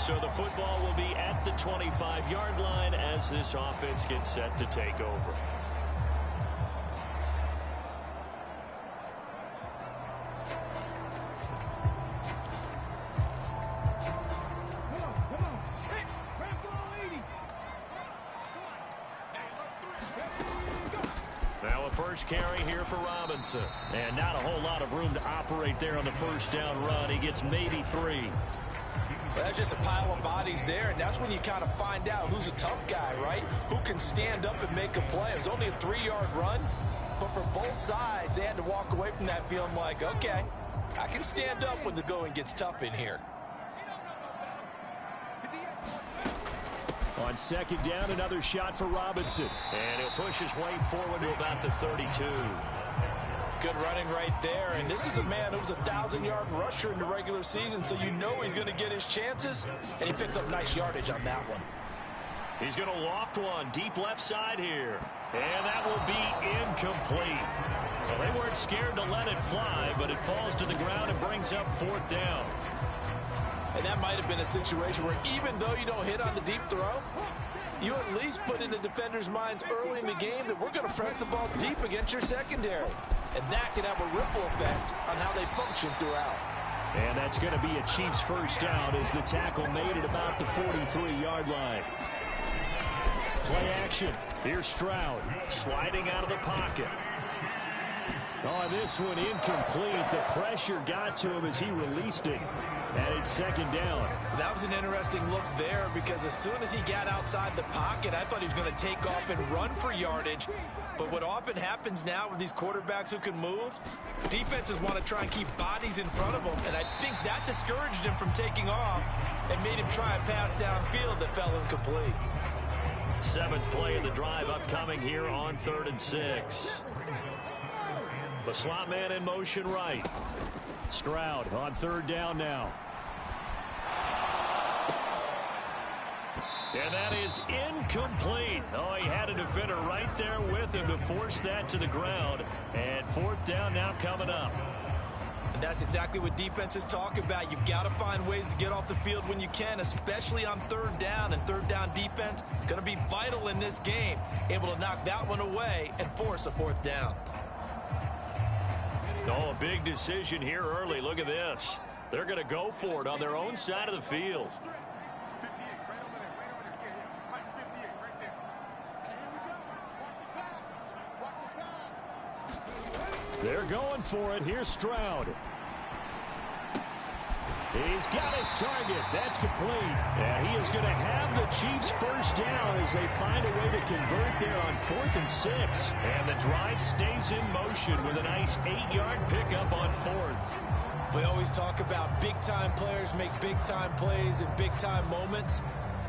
So the football will be at the 25-yard line as this offense gets set to take over. Now a first carry here for Robinson. And not a whole lot of room to operate there on the first down run. He gets maybe 3. Well, that's just a pile of bodies there, and that's when you kind of find out who's a tough guy, right? Who can stand up and make a play. It was only a 3-yard run, but for both sides, they had to walk away from that feeling like, okay, I can stand up when the going gets tough in here. On second down, another shot for Robinson. And he'll push his way forward to about the 32. Good running right there, and this is a man who was a 1,000-yard rusher in the regular season, so you know he's going to get his chances, and he picks up nice yardage on that one. He's going to loft one deep left side here, and that will be incomplete. Well, they weren't scared to let it fly, but it falls to the ground and brings up 4th down. And that might have been a situation where even though you don't hit on the deep throw, you at least put in the defenders' minds early in the game that we're going to press the ball deep against your secondary. And that can have a ripple effect on how they function throughout. And that's going to be a Chiefs first down as the tackle made at about the 43-yard line. Play action. Here's Stroud sliding out of the pocket. Oh, this one incomplete. The pressure got to him as he released it. And it's second down. That was an interesting look there because as soon as he got outside the pocket, I thought he was going to take off and run for yardage. But what often happens now with these quarterbacks who can move, defenses want to try and keep bodies in front of them. And I think that discouraged him from taking off and made him try a pass downfield that fell incomplete. 7th play of the drive upcoming here on 3rd and 6. The slot man in motion right. Stroud on 3rd down now. And that is incomplete. Oh, he had a defender right there with him to force that to the ground. And 4th down now coming up. And that's exactly what defenses talk about. You've got to find ways to get off the field when you can, especially on 3rd down. And 3rd down defense going to be vital in this game. Able to knock that one away and force a 4th down. Oh, a big decision here early. Look at this. They're going to go for it on their own side of the field. They're going for it. Here's Stroud. He's got his target. That's complete. And he is going to have the Chiefs first down as they find a way to convert there on 4th and 6. And the drive stays in motion with a nice 8-yard pickup on 4th. We always talk about big-time players make big-time plays in big-time moments.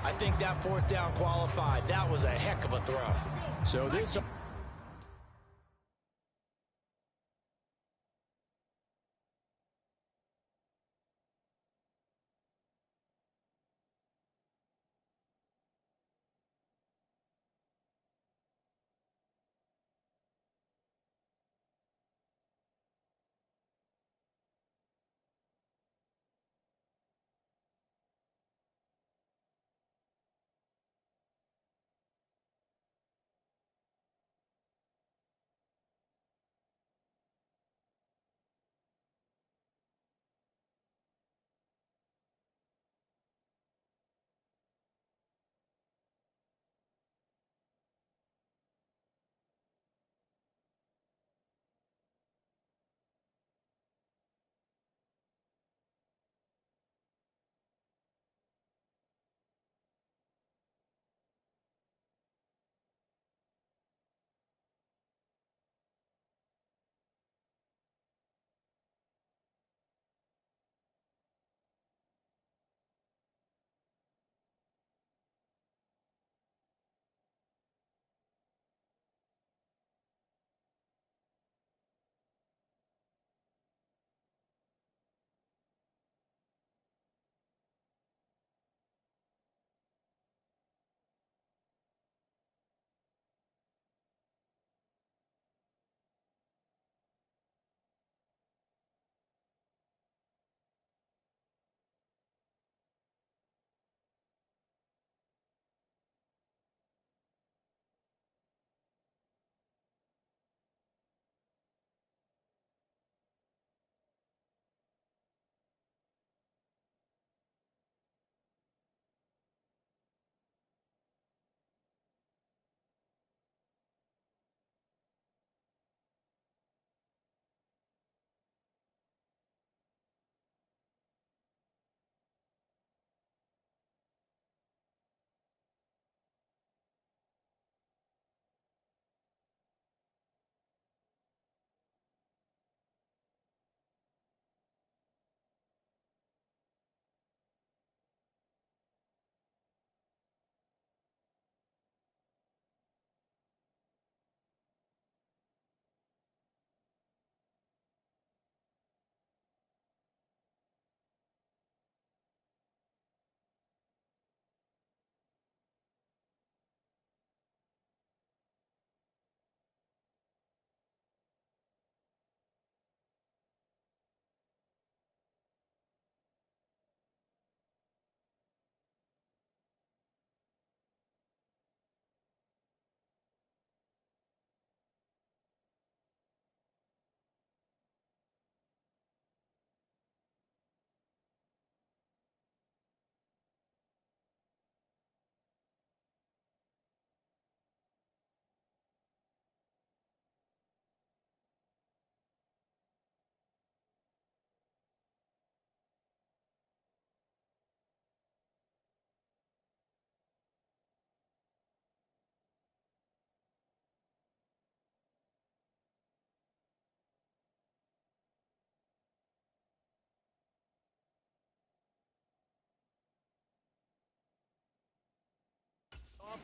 I think that 4th down qualified. That was a heck of a throw. So this...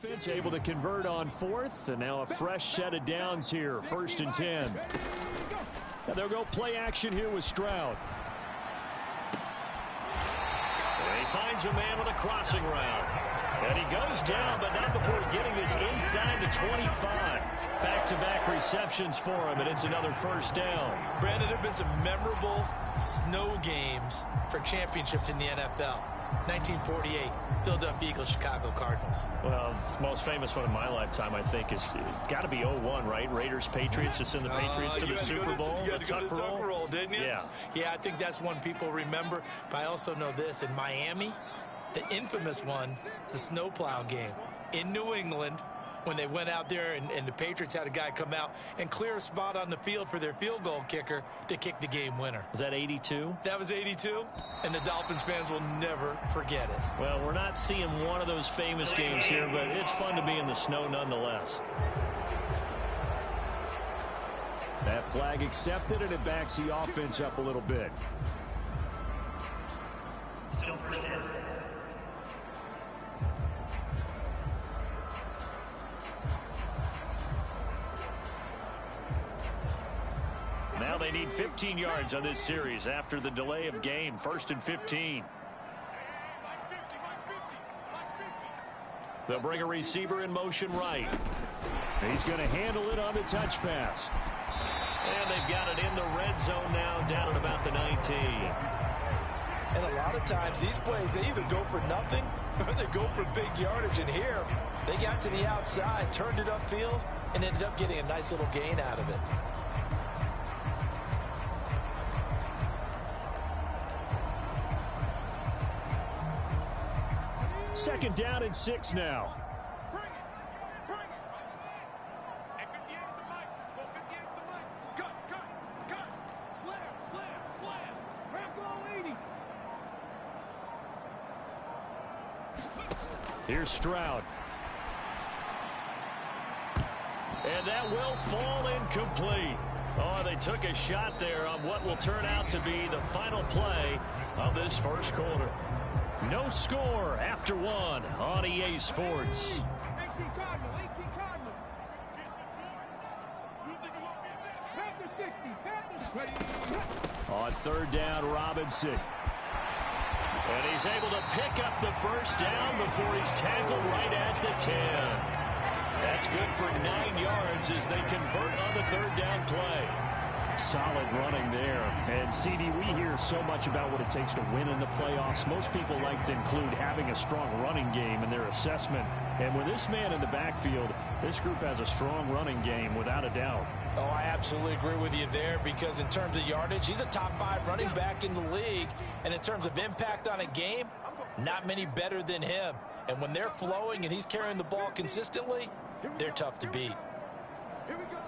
offense able to convert on fourth, and now a fresh set of downs here, 1st and 10. And they'll go play action here with Stroud. And he finds a man on a crossing route. And he goes down, but not before getting this inside the 25. Back-to-back receptions for him, and it's another 1st down. Brandon, there have been some memorable snow games for championships in the NFL. 1948, Philadelphia Eagles, Chicago Cardinals. Well, the most famous one in my lifetime, I think, is got to be 0-1, right? Raiders, Patriots, to send the Patriots to the Super Bowl. You had to go to the Tuck Roll, didn't you? Yeah. Yeah, I think that's one people remember. But I also know this. In Miami, the infamous one, the snowplow game in New England, when they went out there and the Patriots had a guy come out and clear a spot on the field for their field goal kicker to kick the game winner. Was that 82? That was 82, and the Dolphins fans will never forget it. Well, we're not seeing one of those famous games here, but it's fun to be in the snow nonetheless. That flag accepted, and it backs the offense up a little bit. Now they need 15 yards on this series after the delay of game. 1st and 15. They'll bring a receiver in motion right. He's going to handle it on the touch pass. And they've got it in the red zone now, down at about the 19. And a lot of times these plays, they either go for nothing or they go for big yardage. And here, they got to the outside, turned it upfield, and ended up getting a nice little gain out of it. Second down and 6 now. Here's Stroud. And that will fall incomplete. Oh, they took a shot there on what will turn out to be the final play of this 1st quarter. No score after 1 on EA Sports. On 3rd down, Robinson. And he's able to pick up the 1st down before he's tackled right at the 10. That's good for 9 yards as they convert on the 3rd down play. Solid running there. And, CD, we hear so much about what it takes to win in the playoffs. Most people like to include having a strong running game in their assessment. And with this man in the backfield, this group has a strong running game without a doubt. Oh, I absolutely agree with you there, because in terms of yardage, he's a top 5 running back in the league. And in terms of impact on a game, not many better than him. And when they're flowing and he's carrying the ball consistently, they're tough to beat. Here we go.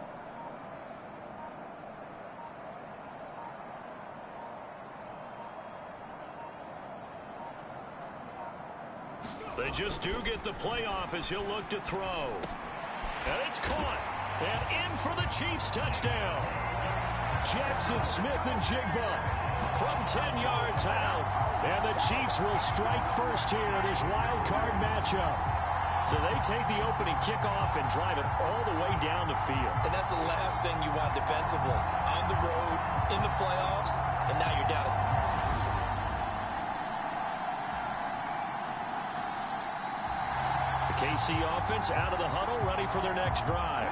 They just do get the playoff as he'll look to throw. And it's caught. And in for the Chiefs touchdown. Jackson Smith and Jigba from 10 yards out. And the Chiefs will strike first here in this wild card matchup. So they take the opening kickoff and drive it all the way down the field. And that's the last thing you want defensively. On the road, in the playoffs, and now you're down at KC offense out of the huddle, ready for their next drive.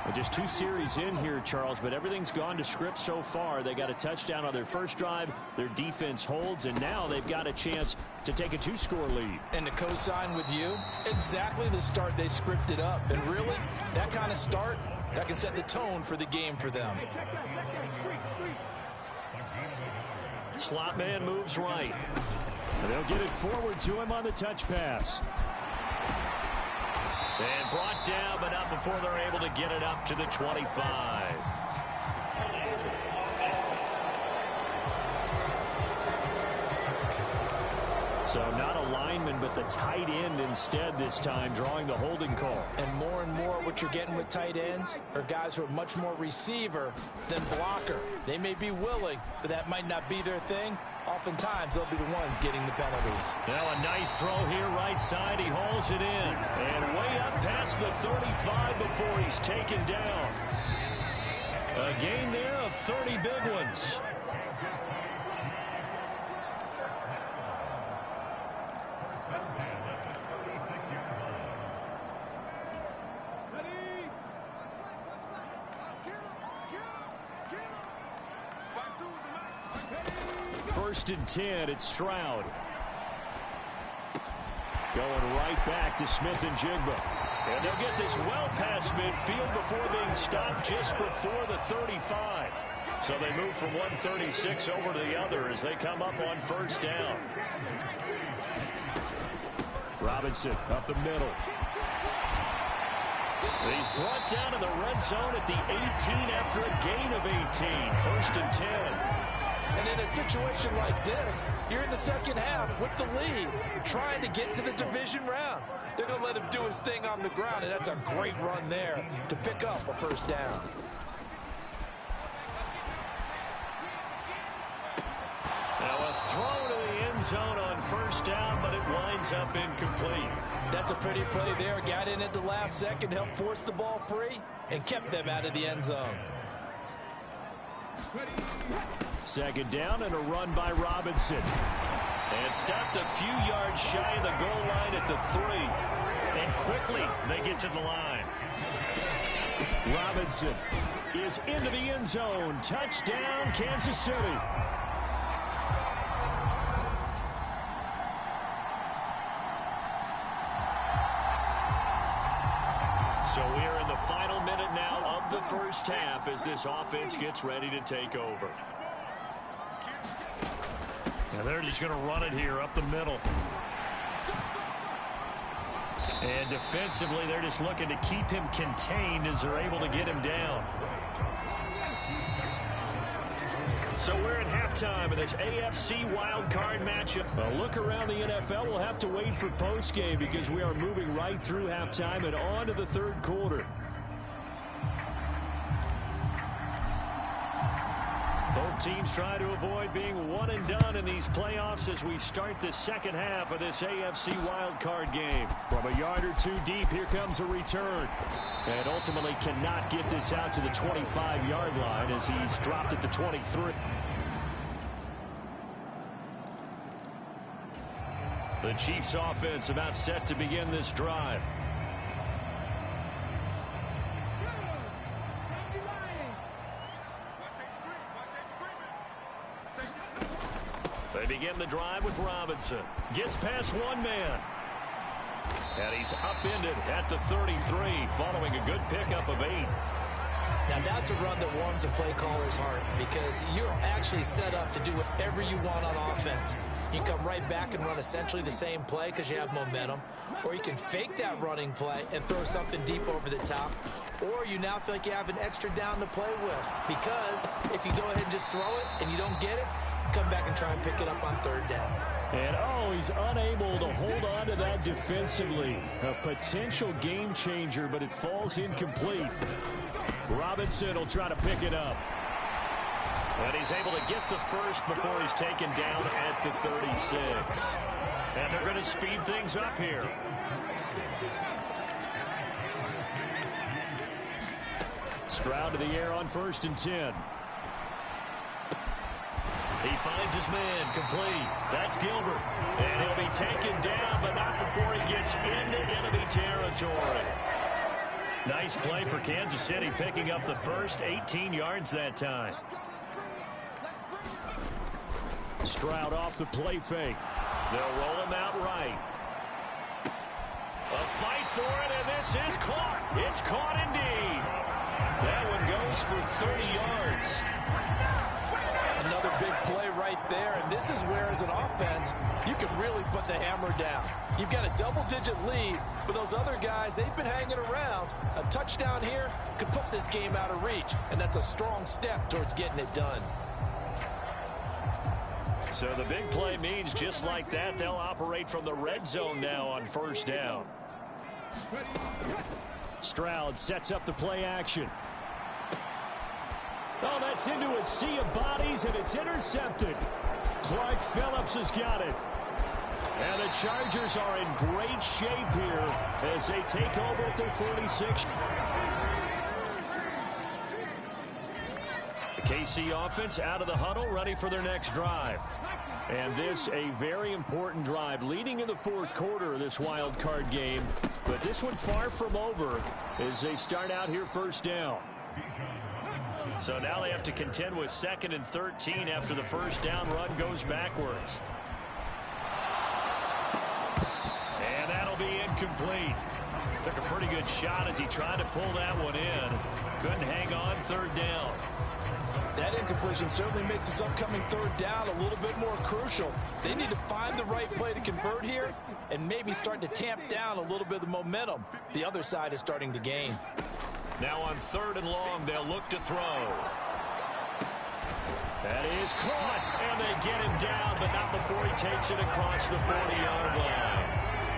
Well, just 2 series in here, Charles, but everything's gone to script so far. They got a touchdown on their first drive. Their defense holds, and now they've got a chance to take a 2-score lead. And to co-sign with you, exactly the start they scripted up. And really, that kind of start, that can set the tone for the game for them. Slot man moves right. And they'll get it forward to him on the touch pass. And brought down, but not before they're able to get it up to the 25. So not a lineman, but the tight end instead this time, drawing the holding call. And more what you're getting with tight ends are guys who are much more receiver than blocker. They may be willing, but that might not be their thing. Oftentimes, they'll be the ones getting the penalties. Now a nice throw here right side. He hauls it in. And way up past the 35 before he's taken down. A gain there of 30 big ones. First and 10, it's Stroud. Going right back to Smith and Jigba. And they'll get this well past midfield before being stopped just before the 35. So they move from 136 over to the other as they come up on first down. Robinson up the middle. He's brought down in the red zone at the 18 after a gain of 18. First and 10. And in a situation like this, you're in the second half with the lead, trying to get to the division round. They're going to let him do his thing on the ground, and that's a great run there to pick up a first down. Now a throw to the end zone on first down, but it winds up incomplete. That's a pretty play there. Got in at the last second, helped force the ball free, and kept them out of the end zone. Second down and a run by Robinson. And stopped a few yards shy of the goal line at the 3. And quickly they get to the line. Robinson is into the end zone. Touchdown, Kansas City. So we are in the final minute now of the first half as this offense gets ready to take over. Now they're just going to run it here up the middle. And defensively, they're just looking to keep him contained as they're able to get him down. So we're at halftime of this AFC wildcard matchup. A look around the NFL. We'll have to wait for postgame because we are moving right through halftime and on to the third quarter. Both teams try to avoid being one and done in these playoffs as we start the second half of this AFC wildcard game. From a yard or two deep, here comes a return. And ultimately cannot get this out to the 25-yard line as he's dropped at the 23. The Chiefs offense about set to begin this drive. They begin the drive with Robinson. Gets past one man. And he's upended at the 33 following a good pickup of 8. Now that's a run that warms a play caller's heart because you're actually set up to do whatever you want on offense. You can come right back and run essentially the same play because you have momentum. Or you can fake that running play and throw something deep over the top. Or you now feel like you have an extra down to play with because if you go ahead and just throw it and you don't get it, come back and try and pick it up on third down. And, he's unable to hold on to that defensively. A potential game changer, but it falls incomplete. Robinson will try to pick it up. And he's able to get the first before he's taken down at the 36. And they're going to speed things up here. Stroud to the air on first and 10. He finds his man complete. That's Gilbert. And he'll be taken down, but not before he gets into enemy territory. Nice play for Kansas City, picking up the first 18 yards that time. Stroud off the play fake. They'll roll him out right. A fight for it, and this is caught. It's caught indeed. That one goes for 30 yards. Another big play right there, and this is where, as an offense, you can really put the hammer down. You've got a double-digit lead, but those other guys, they've been hanging around. A touchdown here could put this game out of reach, and that's a strong step towards getting it done. So the big play means just like that, they'll operate from the red zone now on first down. Stroud sets up the play action. Oh, that's into a sea of bodies, and it's intercepted. Clark Phillips has got it. And the Chargers are in great shape here as they take over at their 46. The KC offense out of the huddle, ready for their next drive. And this a very important drive leading in the fourth quarter of this wild card game. But this one far from over as they start out here first down. So now they have to contend with 2nd and 13 after the first down run goes backwards. And that'll be incomplete. Took a pretty good shot as he tried to pull that one in. Couldn't hang on 3rd down. That incompletion certainly makes this upcoming 3rd down a little bit more crucial. They need to find the right play to convert here and maybe start to tamp down a little bit of the momentum the other side is starting to gain. Now on 3rd and long, they'll look to throw. That is caught, and they get him down, but not before he takes it across the 40-yard line.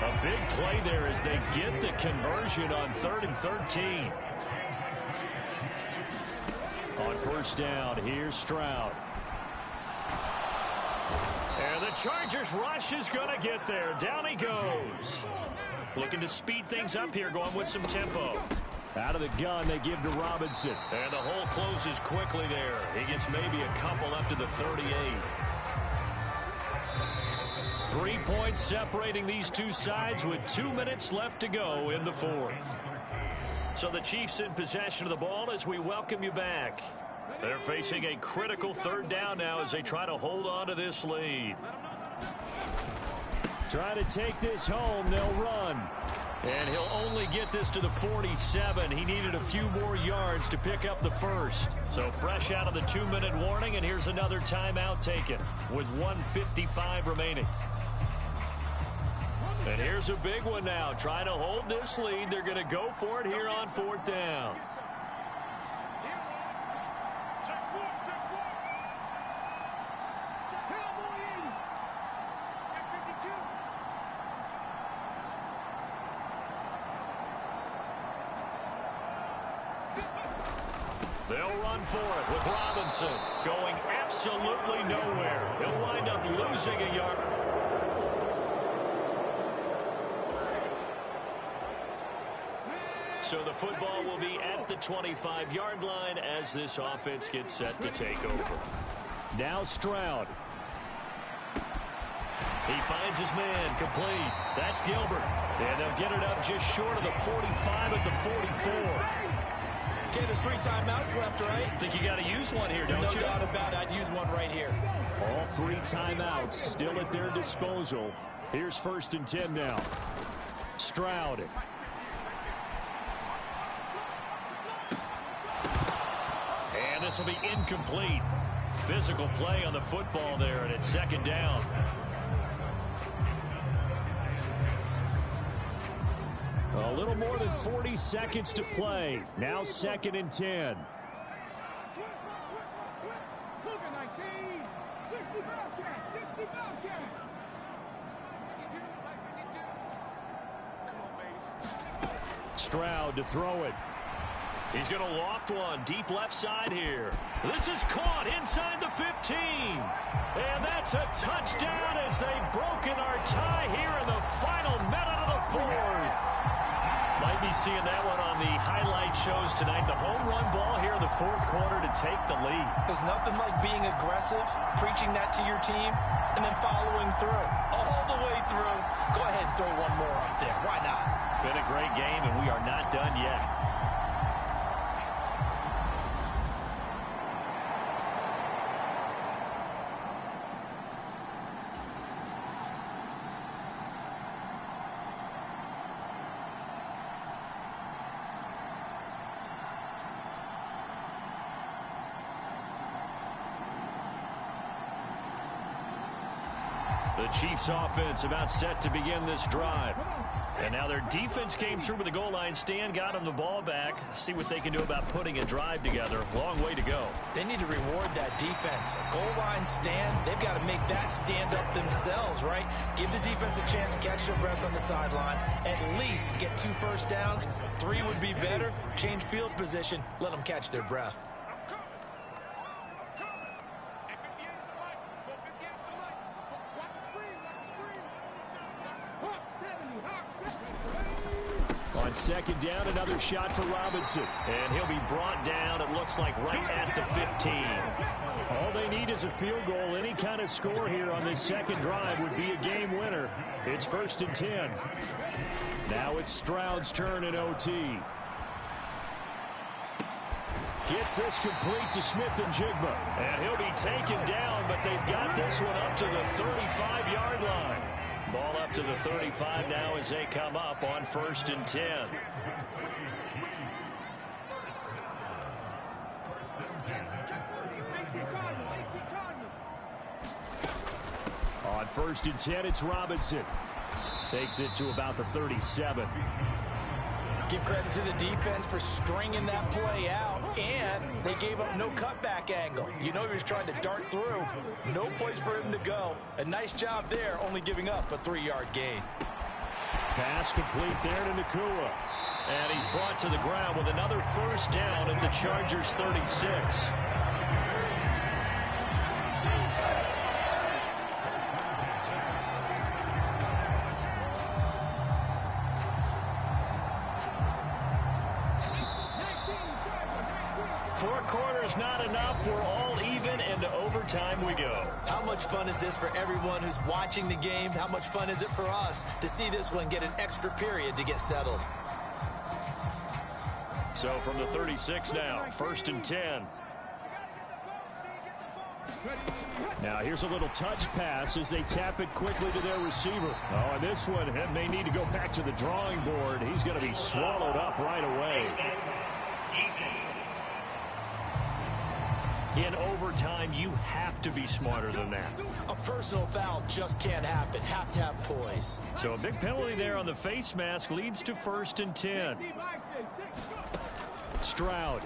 A big play there as they get the conversion on 3rd and 13. On first down, here's Stroud. And the Chargers rush is going to get there. Down he goes. Looking to speed things up here, going with some tempo. Out of the gun, they give to Robinson. And the hole closes quickly there. He gets maybe a couple up to the 38. 3 points separating these two sides with 2 minutes left to go in the fourth. So the Chiefs in possession of the ball as we welcome you back. They're facing a critical 3rd down now as they try to hold on to this lead. Try to take this home. They'll run. And he'll only get this to the 47. He needed a few more yards to pick up the first. So fresh out of the 2-minute warning, and here's another timeout taken with 1:55 remaining. And here's a big one now. Trying to hold this lead. They're going to go for it here on 4th down. They'll run for it with Robinson going absolutely nowhere. He'll wind up losing a yard. So the football will be at the 25-yard line as this offense gets set to take over. Now Stroud. He finds his man complete. That's Gilbert. And they'll get it up just short of the 45 at the 44. Okay, there's 3 timeouts left, right? I think you got to use one here, don't you? No doubt about it. I'd use one right here. All 3 timeouts still at their disposal. Here's 1st and 10 now. Stroud. And this will be incomplete. Physical play on the football there, and it's 2nd down. A little more than 40 seconds to play. Now 2nd and 10. Stroud to throw it. He's going to loft one deep left side here. This is caught inside the 15. And that's a touchdown as they've broken our tie here in the final minute of the fourth. Might be seeing that one on the highlight shows tonight. The home run ball here in the fourth quarter to take the lead. There's nothing like being aggressive, preaching that to your team, and then following through. All the way through. Go ahead and throw one more up there. Why not? Been a great game, and we are not done yet. The Chiefs offense about set to begin this drive. And now their defense came through with the goal line stand, got them the ball back. See what they can do about putting a drive together. Long way to go. They need to reward that defense. A goal line stand, they've got to make that stand up themselves, right? Give the defense a chance to catch their breath on the sidelines. At least get 2 first downs. 3 would be better. Change field position. Let them catch their breath. On second down, another shot for Robinson. And he'll be brought down, it looks like, right at the 15. All they need is a field goal. Any kind of score here on this second drive would be a game winner. It's 1st and 10. Now it's Stroud's turn in OT. Gets this complete to Smith and Jigba. And he'll be taken down, but they've got this one up to the 35-yard line. Ball up to the 35 now as they come up on 1st and 10. On 1st and 10, it's Robinson. Takes it to about the 37. Give credit to the defense for stringing that play out, and they gave up no cutback angle. You know he was trying to dart through. No place for him to go. A nice job there, only giving up a 3-yard gain. Pass complete there to Nakua. And he's brought to the ground with another first down at the Chargers' 36. 4 quarters not enough. We're all even, and to overtime we go. How much fun is this for everyone who's watching the game? How much fun is it for us to see this one get an extra period to get settled? So from the 36 now, 1st and 10. Now here's a little touch pass as they tap it quickly to their receiver. Oh, and this one may need to go back to the drawing board. He's going to be swallowed up right away. In overtime, you have to be smarter than that. A personal foul just can't happen. Have to have poise. So a big penalty there on the face mask leads to 1st and 10. Stroud.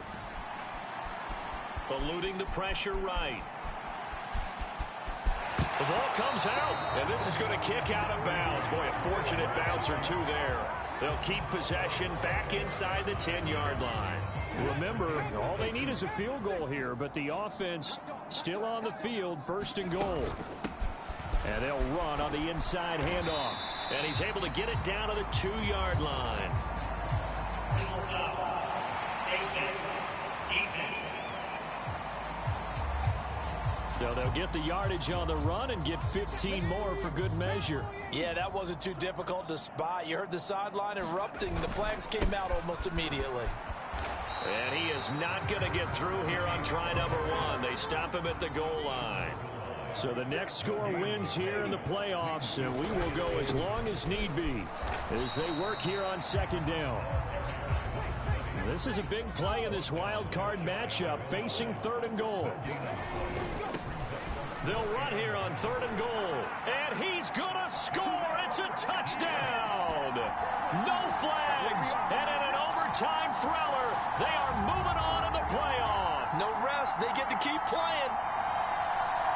Eluding the pressure right. The ball comes out, and this is going to kick out of bounds. Boy, a fortunate bounce or 2 there. They'll keep possession back inside the 10-yard line. Remember, all they need is a field goal here, but the offense still on the field, 1st and goal. And they'll run on the inside handoff. And he's able to get it down to the 2-yard line. So they'll get the yardage on the run and get 15 more for good measure. Yeah, that wasn't too difficult to spot. You heard the sideline erupting. The flags came out almost immediately. And he is not going to get through here on try number 1. They stop him at the goal line. So the next score wins here in the playoffs, and we will go as long as need be as they work here on 2nd down. This is a big play in this wild card matchup, facing 3rd and goal. They'll run here on 3rd and goal. And he's going to score. It's a touchdown. No flags. And in an overtime thriller, they are moving on in the playoff. No rest. They get to keep playing.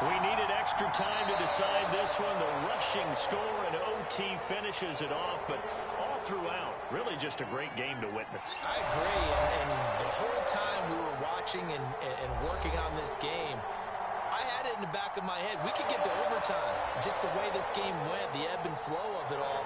We needed extra time to decide this one. The rushing score and OT finishes it off. But all throughout, really just a great game to witness. I agree. And the whole time we were watching and working on this game, I had it in the back of my head. We could get to overtime. Just the way this game went, the ebb and flow of it all.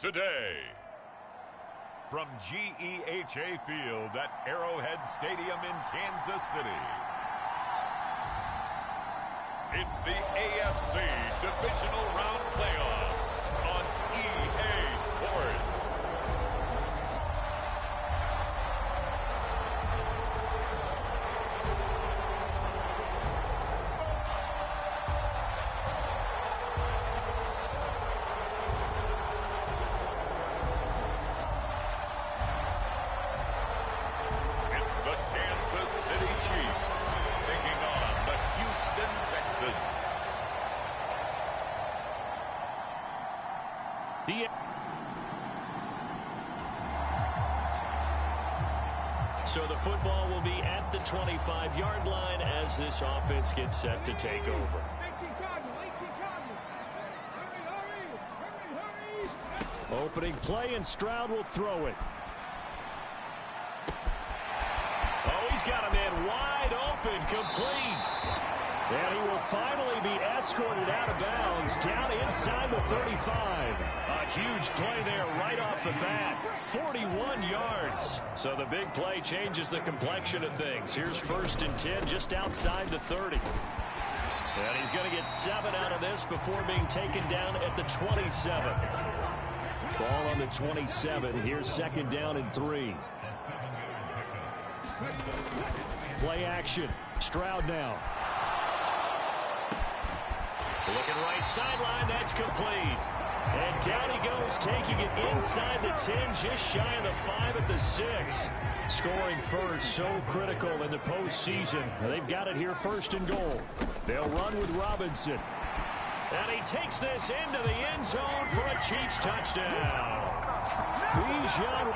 today. From GEHA Field at Arrowhead Stadium in Kansas City, it's the AFC Divisional Round Playoffs on EA Sports. It's the Kansas City Chiefs taking on the Houston Texans. So the football will be at the 25-yard line as this offense gets set to take over. Opening play, and Stroud will throw it. Oh, he's got a man wide open, complete. And he will finally be escorted out of bounds down inside the 35. A huge play there right off the bat. 41 yards. So the big play changes the complexion of things. Here's 1st and 10 just outside the 30. And he's going to get 7 out of this before being taken down at the 27. Ball on the 27. Here's 2nd down and 3. Play action. Stroud now. Looking right sideline, that's complete. And down he goes, taking it inside the 10, just shy of the 5 at the 6. Scoring first, so critical in the postseason. They've got it here, 1st and goal. They'll run with Robinson. And he takes this into the end zone for a Chiefs touchdown. Bijan.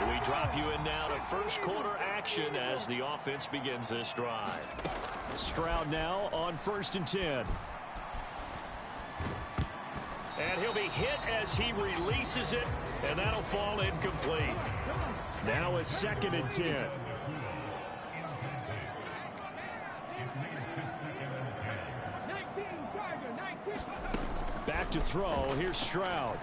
We drop you in now to first quarter action as the offense begins this drive. Stroud now on 1st and 10. And he'll be hit as he releases it, and that'll fall incomplete. Now a 2nd and 10. Back to throw. Here's Stroud.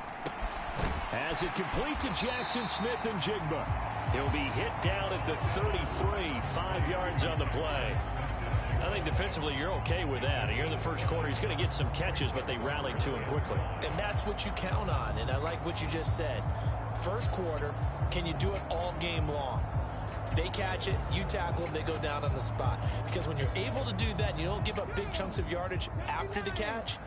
Has it complete to Jackson Smith and Jigba. He'll be hit down at the 33, 5 yards on the play. I think defensively you're okay with that. Here in the first quarter, he's going to get some catches, but they rallied to him quickly. And that's what you count on, and I like what you just said. First quarter, can you do it all game long? They catch it, you tackle them, they go down on the spot. Because when you're able to do that and you don't give up big chunks of yardage after the catch,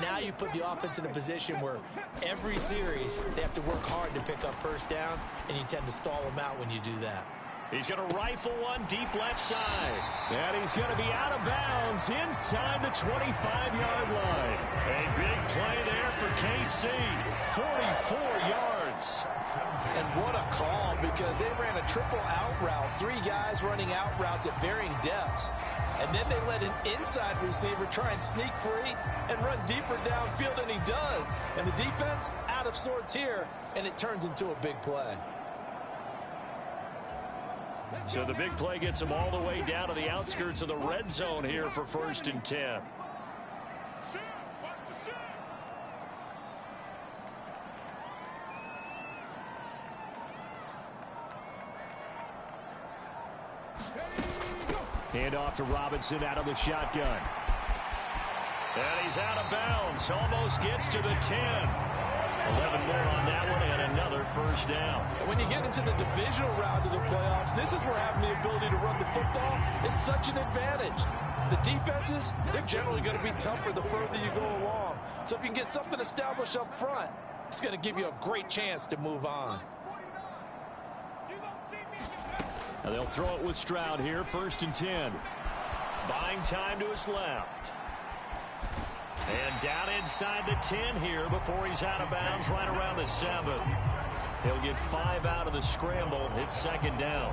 now you put the offense in a position where every series they have to work hard to pick up first downs, and you tend to stall them out when you do that. He's going to rifle one deep left side. And he's going to be out of bounds inside the 25-yard line. A big play there for KC. 44 yards. And what a call, because they ran a triple out route. 3 guys running out routes at varying depths. And then they let an inside receiver try and sneak free and run deeper downfield, and he does. And the defense out of sorts here, and it turns into a big play. So the big play gets them all the way down to the outskirts of the red zone here for 1st and 10. Hand off to Robinson out of the shotgun. And he's out of bounds. Almost gets to the 10. 11 more on that one, and another first down. When you get into the divisional round of the playoffs, this is where having the ability to run the football is such an advantage. The defenses, they're generally going to be tougher the further you go along. So if you can get something established up front, it's going to give you a great chance to move on. And they'll throw it with Stroud here, 1st and 10. Buying time to his left. And down inside the 10 here before he's out of bounds right around the 7. He'll get 5 out of the scramble. It's 2nd down.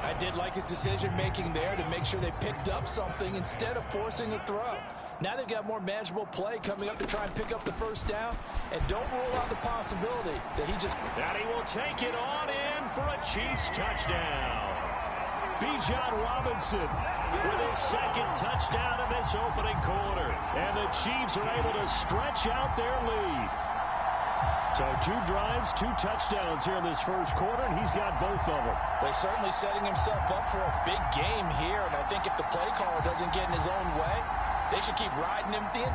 I did like his decision-making there to make sure they picked up something instead of forcing a throw. Now they've got more manageable play coming up to try and pick up the first down. And don't rule out the possibility that he just... And he will take it on in for a Chiefs touchdown. Bijan Robinson with his second touchdown in this opening quarter. And the Chiefs are able to stretch out their lead. So 2 drives, 2 touchdowns here in this first quarter, and he's got both of them. They're certainly setting himself up for a big game here, and I think if the play caller doesn't get in his own way, they should keep riding him in.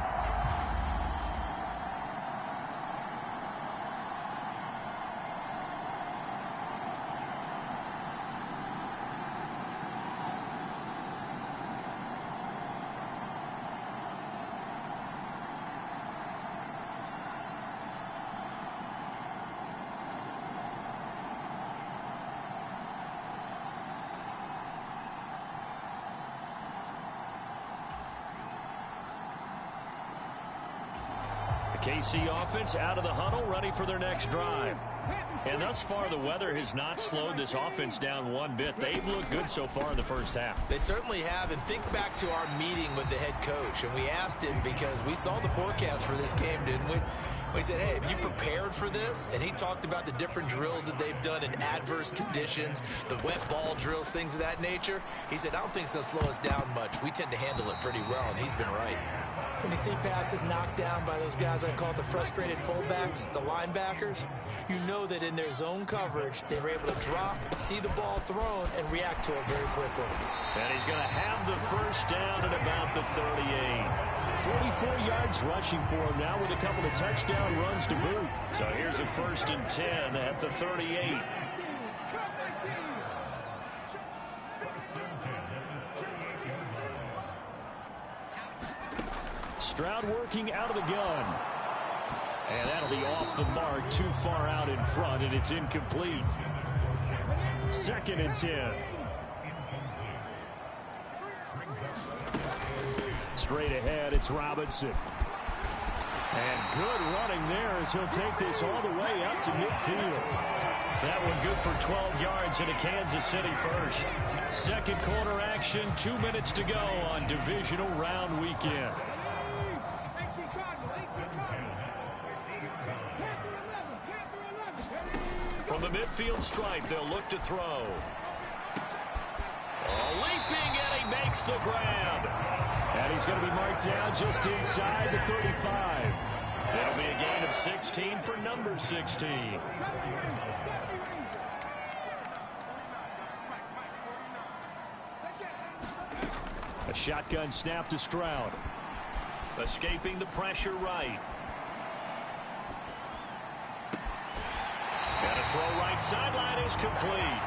KC offense out of the huddle, ready for their next drive. And thus far, the weather has not slowed this offense down one bit. They've looked good so far in the first half. They certainly have. And think back to our meeting with the head coach. And we asked him, because we saw the forecast for this game, didn't we? We said, hey, have you prepared for this? And he talked about the different drills that they've done in adverse conditions, the wet ball drills, things of that nature. He said, I don't think it's going to slow us down much. We tend to handle it pretty well, and he's been right. When you see passes knocked down by those guys I call the frustrated fullbacks, the linebackers, you know that in their zone coverage, they were able to drop, see the ball thrown, and react to it very quickly. And he's going to have the first down at about the 38. 44 yards rushing for him now with a couple of touchdown runs to boot. So here's a 1st and 10 at the 38. Stroud working out of the gun. And that'll be off the mark, too far out in front, and it's incomplete. 2nd and 10. Straight ahead, it's Robinson. And good running there as he'll take this all the way up to midfield. That one good for 12 yards into Kansas City first. Second quarter action, 2 minutes to go on divisional round weekend. From the midfield stripe, they'll look to throw. Leaping, and he makes the grab. And he's going to be marked down just inside the 35. That'll be a gain of 16 for number 16. A shotgun snap to Stroud. Escaping the pressure right. And a throw right sideline is complete.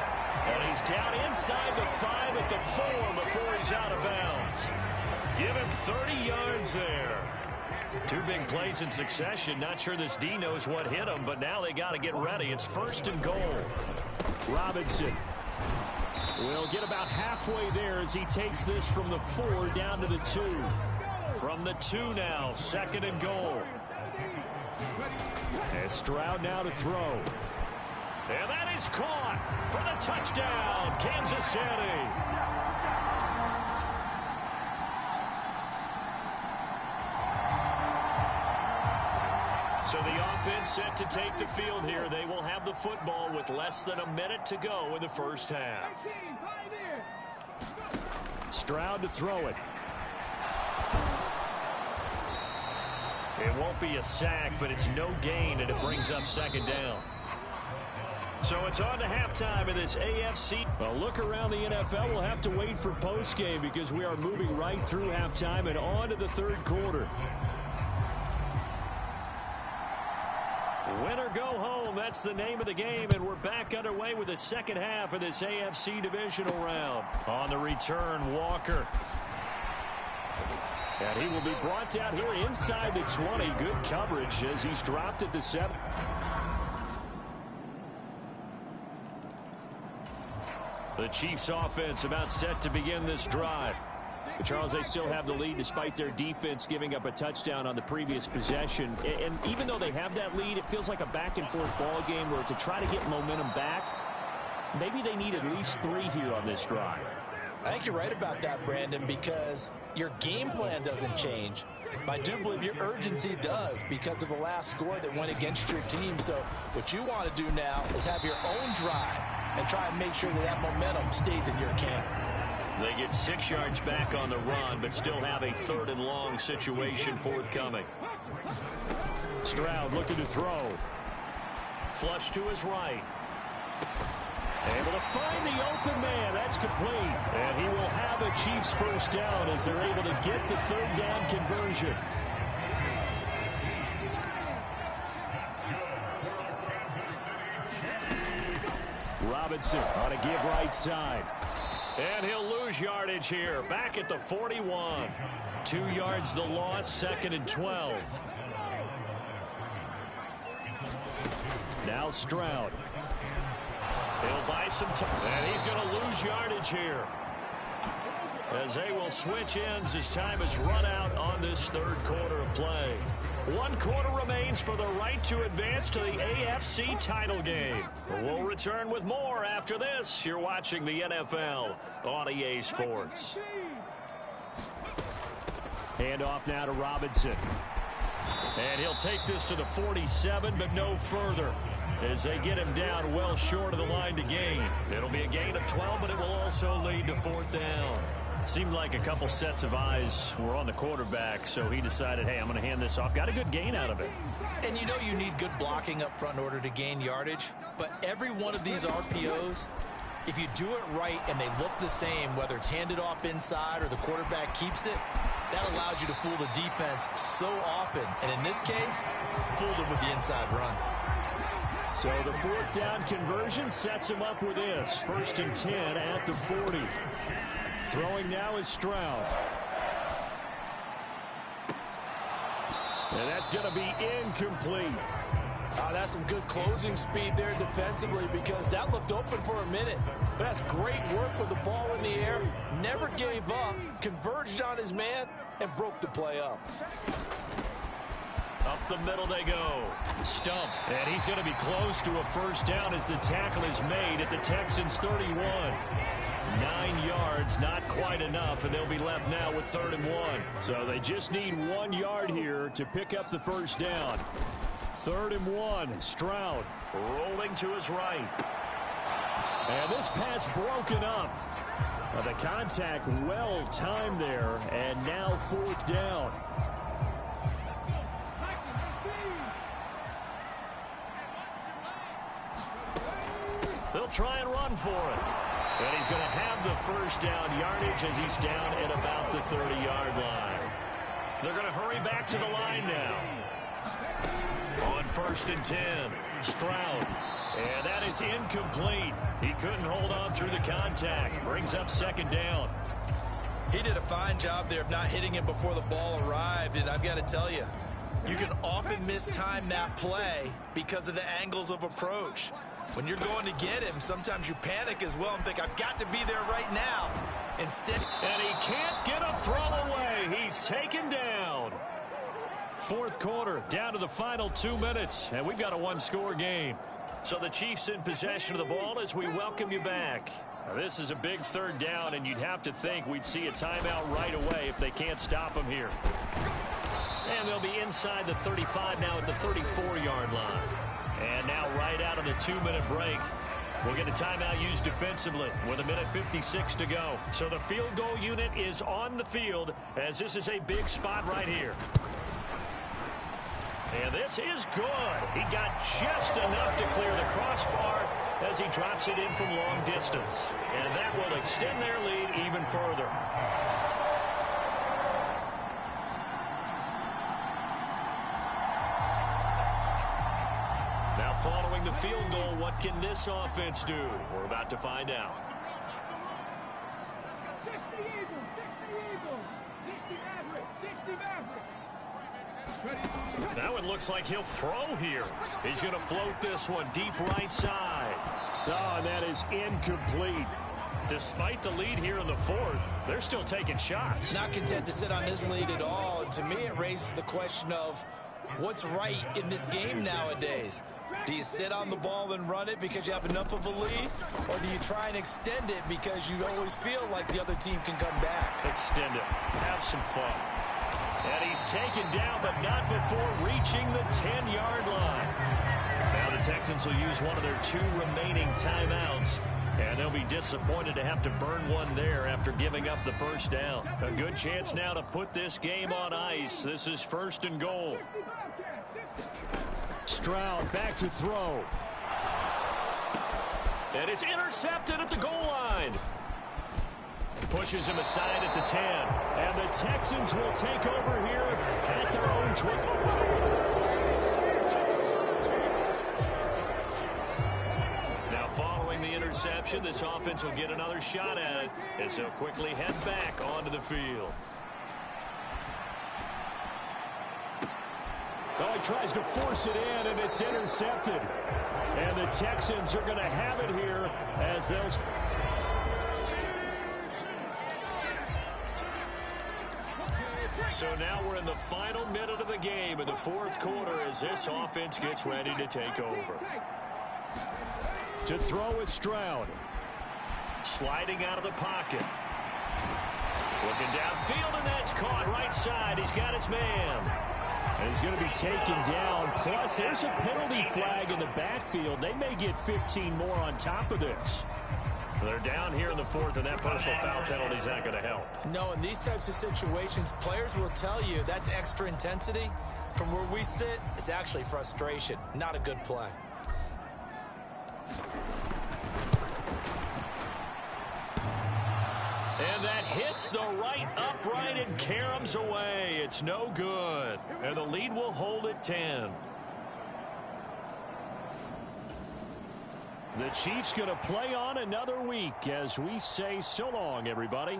And he's down inside the 5 at the 4 before he's out of bounds. Give him 30 yards there. 2 big plays in succession. Not sure this D knows what hit him, but now they got to get ready. It's 1st and goal. Robinson will get about halfway there as he takes this from the 4 down to the 2. From the 2 now, 2nd and goal. And Stroud now to throw. And that is caught for the touchdown, Kansas City. So the offense set to take the field here. They will have the football with less than a minute to go in the first half. Stroud to throw it. It won't be a sack, but it's no gain, and it brings up 2nd down. So it's on to halftime in this AFC. A look around the NFL. We'll have to wait for postgame because we are moving right through halftime and on to the 3rd quarter. Win or go home, that's the name of the game, and we're back underway with the second half of this AFC divisional round. On the return, Walker. And he will be brought down here inside the 20. Good coverage as he's dropped at the 7. The Chiefs offense about set to begin this drive. But Charles, they still have the lead despite their defense giving up a touchdown on the previous possession. And even though they have that lead, it feels like a back-and-forth ball game where to try to get momentum back, maybe they need at least 3 here on this drive. I think you're right about that, Brandon, because your game plan doesn't change. I do believe your urgency does because of the last score that went against your team. So what you want to do now is have your own drive. and try and make sure that that momentum stays in your camp. They get 6 yards back on the run, but still have a 3rd and long situation forthcoming. Stroud looking to throw. Flush to his right. Able to find the open man. That's complete. And he will have a Chiefs first down as they're able to get the 3rd down conversion. Robinson on a give right side. And he'll lose yardage here. Back at the 41. 2 yards the loss, 2nd and 12. Now Stroud. He'll buy some time. And he's going to lose yardage here, as they will switch ends as time is run out on this 3rd quarter of play. 1 quarter remains for the right to advance to the AFC title game. We'll return with more after this. You're watching the NFL on EA Sports. Hand off now to Robinson. And he'll take this to the 47, but no further, as they get him down well short of the line to gain. It'll be a gain of 12, but it will also lead to 4th down. Seemed like a couple sets of eyes were on the quarterback, so he decided, hey, I'm going to hand this off. Got a good gain out of it. And you know you need good blocking up front in order to gain yardage, but every one of these RPOs, if you do it right and they look the same, whether it's handed off inside or the quarterback keeps it, that allows you to fool the defense so often. And in this case, fooled them with the inside run. So the 4th down conversion sets him up with this. 1st and 10 at the 40. Throwing now is Stroud. And that's going to be incomplete. That's some good closing speed there defensively, because that looked open for a minute. But that's great work with the ball in the air. Never gave up, converged on his man, and broke the play up. Up the middle they go. Stump. And he's going to be close to a 1st down as the tackle is made at the Texans' 31. 9 yards, not quite enough, and they'll be left now with 3rd and 1. So they just need 1 yard here to pick up the 1st down. 3rd and 1. Stroud rolling to his right. And this pass broken up. The contact well timed there, and now 4th down. They'll try and run for it. And he's going to have the 1st down yardage as he's down at about the 30-yard line. They're going to hurry back to the line now. On 1st and 10, Stroud. And that is incomplete. He couldn't hold on through the contact. Brings up 2nd down. He did a fine job there of not hitting him before the ball arrived, and I've got to tell you, you can often mistime that play because of the angles of approach. When you're going to get him, sometimes you panic as well and think, I've got to be there right now. Instead, and he can't get a throw away. He's taken down. 4th quarter, down to the final 2 minutes, and we've got a 1-score game. So the Chiefs in possession of the ball as we welcome you back. Now, this is a big 3rd down, and you'd have to think we'd see a timeout right away if they can't stop him here. And they'll be inside the 35 now at the 34-yard line. And now right out of the 2-minute break, we'll get a timeout used defensively with 1:56 to go. So the field goal unit is on the field as this is a big spot right here. And this is good. He got just enough to clear the crossbar as he drops it in from long distance. And that will extend their lead even further. Now following the field goal, what can this offense do? We're about to find out. Now it looks like he'll throw here. He's going to float this one deep right side. Oh, and that is incomplete. Despite the lead here in the 4th, they're still taking shots. Not content to sit on this lead at all. To me, it raises the question of what's right in this game nowadays. Do you sit on the ball and run it because you have enough of a lead? Or do you try and extend it because you always feel like the other team can come back? Extend it. Have some fun. And he's taken down, but not before reaching the 10-yard line. Now the Texans will use one of their 2 remaining timeouts. And they'll be disappointed to have to burn one there after giving up the first down. A good chance now to put this game on ice. This is 1st and goal. Stroud back to throw. And it's intercepted at the goal line. Pushes him aside at the 10. And the Texans will take over here at their own 20. Now following the interception, this offense will get another shot at it as they'll quickly head back onto the field. Oh, he tries to force it in, and it's intercepted. And the Texans are going to have it here as they'll... So now we're in the final minute of the game in the 4th quarter as this offense gets ready to take over. To throw with Stroud. Sliding out of the pocket. Looking downfield, and that's caught right side. He's got his man. And he's going to be taken down. Plus, there's a penalty flag in the backfield. They may get 15 more on top of this. They're down here in the 4th, and that personal foul penalty is not going to help. No, in these types of situations, players will tell you that's extra intensity. From where we sit, it's actually frustration. Not a good play. And that hits the right upright and caroms away. It's no good. And the lead will hold at 10. The Chiefs going to play on another week as we say so long, everybody.